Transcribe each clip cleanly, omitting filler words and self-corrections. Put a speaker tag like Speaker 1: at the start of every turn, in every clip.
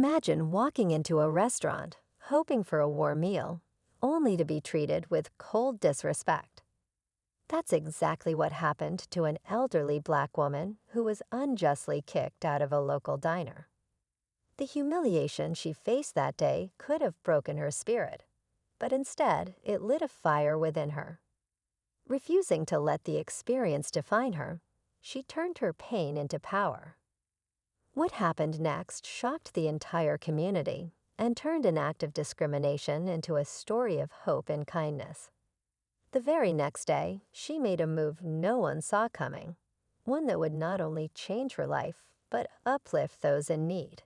Speaker 1: Imagine walking into a restaurant, hoping for a warm meal, only to be treated with cold disrespect. That's exactly what happened to an elderly black woman who was unjustly kicked out of a local diner. The humiliation she faced that day could have broken her spirit, but instead it lit a fire within her. Refusing to let the experience define her, she turned her pain into power. What happened next shocked the entire community and turned an act of discrimination into a story of hope and kindness. The very next day, she made a move no one saw coming, one that would not only change her life, but uplift those in need.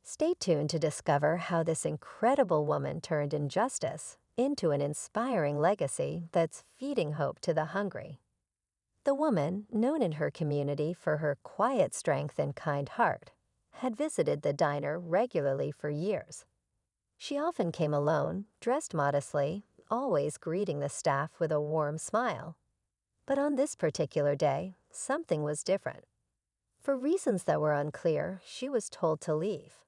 Speaker 1: Stay tuned to discover how this incredible woman turned injustice into an inspiring legacy that's feeding hope to the hungry. The woman, known in her community for her quiet strength and kind heart, had visited the diner regularly for years. She often came alone, dressed modestly, always greeting the staff with a warm smile. But on this particular day, something was different. For reasons that were unclear, she was told to leave.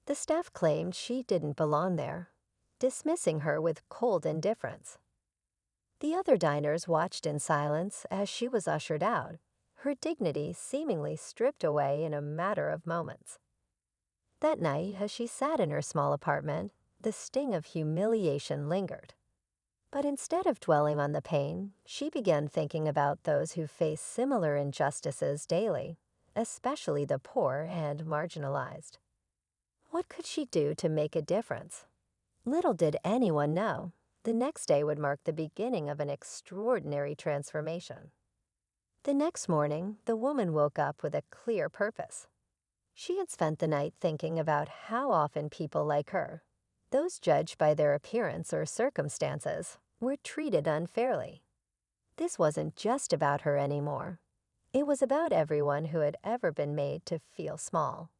Speaker 1: The staff claimed she didn't belong there, dismissing her with cold indifference. The other diners watched in silence as she was ushered out, her dignity seemingly stripped away in a matter of moments. That night, as she sat in her small apartment, the sting of humiliation lingered. But instead of dwelling on the pain, she began thinking about those who face similar injustices daily, especially the poor and marginalized. What could she do to make a difference? Little did anyone know, the next day would mark the beginning of an extraordinary transformation. The next morning, the woman woke up with a clear purpose. She had spent the night thinking about how often people like her, those judged by their appearance or circumstances, were treated unfairly. This wasn't just about her anymore. It was about everyone who had ever been made to feel small.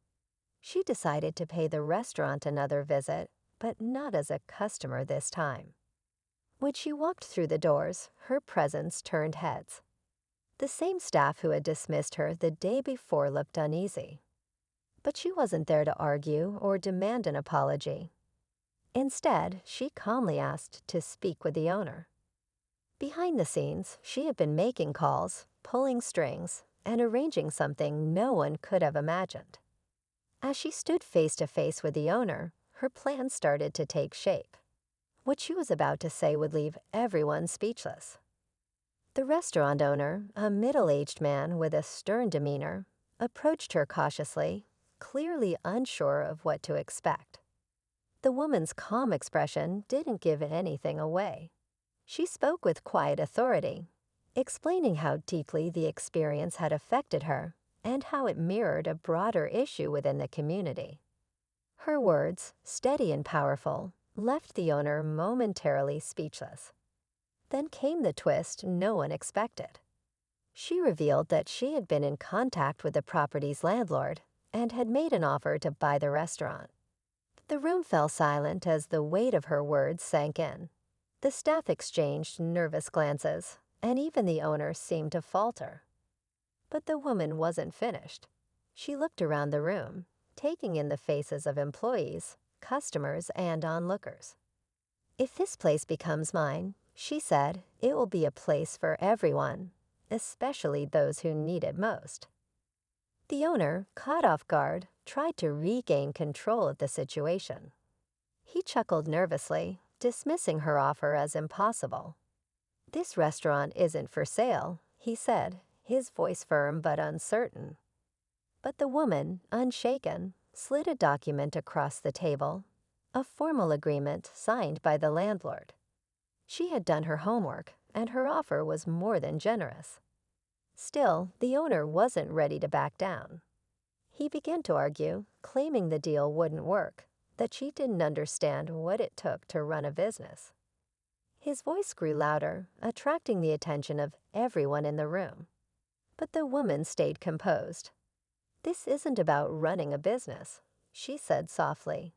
Speaker 1: She decided to pay the restaurant another visit, but not as a customer this time. When she walked through the doors, her presence turned heads. The same staff who had dismissed her the day before looked uneasy. But she wasn't there to argue or demand an apology. Instead, she calmly asked to speak with the owner. Behind the scenes, she had been making calls, pulling strings, and arranging something no one could have imagined. As she stood face to face with the owner, her plan started to take shape. What she was about to say would leave everyone speechless. The restaurant owner, a middle-aged man with a stern demeanor, approached her cautiously, clearly unsure of what to expect. The woman's calm expression didn't give anything away. She spoke with quiet authority, explaining how deeply the experience had affected her and how it mirrored a broader issue within the community. Her words, steady and powerful, left the owner momentarily speechless. Then came the twist no one expected. She revealed that she had been in contact with the property's landlord and had made an offer to buy the restaurant. The room fell silent as the weight of her words sank in. The staff exchanged nervous glances, and even the owner seemed to falter. But the woman wasn't finished. She looked around the room, taking in the faces of employees, customers, and onlookers. "If this place becomes mine," she said, "it will be a place for everyone, especially those who need it most." The owner, caught off guard, tried to regain control of the situation. He chuckled nervously, dismissing her offer as impossible. "This restaurant isn't for sale," he said, his voice firm but uncertain. But the woman, unshaken, slid a document across the table, a formal agreement signed by the landlord. She had done her homework, and her offer was more than generous. Still, the owner wasn't ready to back down. He began to argue, claiming the deal wouldn't work, that she didn't understand what it took to run a business. His voice grew louder, attracting the attention of everyone in the room. But the woman stayed composed. "This isn't about running a business," she said softly.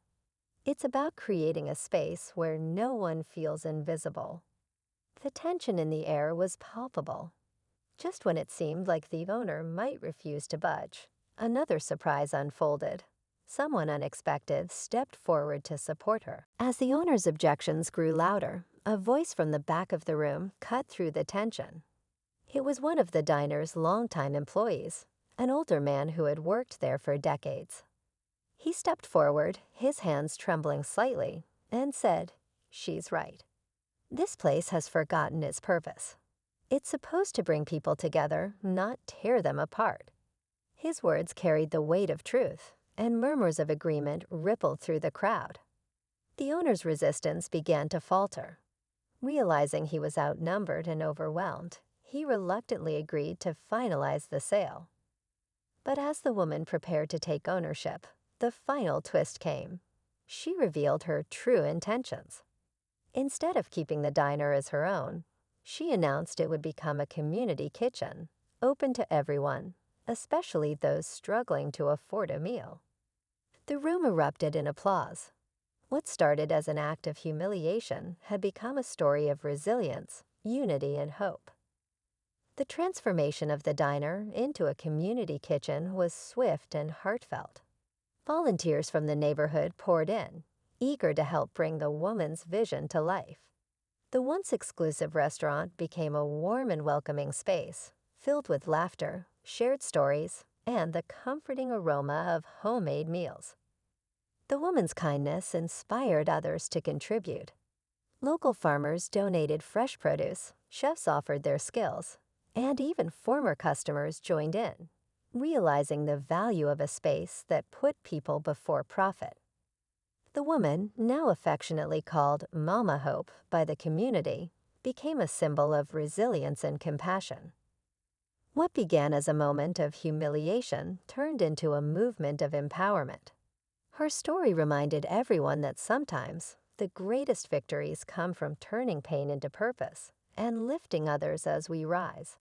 Speaker 1: "It's about creating a space where no one feels invisible." The tension in the air was palpable. Just when it seemed like the owner might refuse to budge, another surprise unfolded. Someone unexpected stepped forward to support her. As the owner's objections grew louder, a voice from the back of the room cut through the tension. It was one of the diner's longtime employees, an older man who had worked there for decades. He stepped forward, his hands trembling slightly, and said, "She's right. This place has forgotten its purpose. It's supposed to bring people together, not tear them apart." His words carried the weight of truth, and murmurs of agreement rippled through the crowd. The owner's resistance began to falter. Realizing he was outnumbered and overwhelmed, he reluctantly agreed to finalize the sale. But as the woman prepared to take ownership, the final twist came. She revealed her true intentions. Instead of keeping the diner as her own, she announced it would become a community kitchen, open to everyone, especially those struggling to afford a meal. The room erupted in applause. What started as an act of humiliation had become a story of resilience, unity, and hope. The transformation of the diner into a community kitchen was swift and heartfelt. Volunteers from the neighborhood poured in, eager to help bring the woman's vision to life. The once exclusive restaurant became a warm and welcoming space, filled with laughter, shared stories, and the comforting aroma of homemade meals. The woman's kindness inspired others to contribute. Local farmers donated fresh produce, chefs offered their skills, and even former customers joined in, realizing the value of a space that put people before profit. The woman, now affectionately called Mama Hope by the community, became a symbol of resilience and compassion. What began as a moment of humiliation turned into a movement of empowerment. Her story reminded everyone that sometimes the greatest victories come from turning pain into purpose and lifting others as we rise.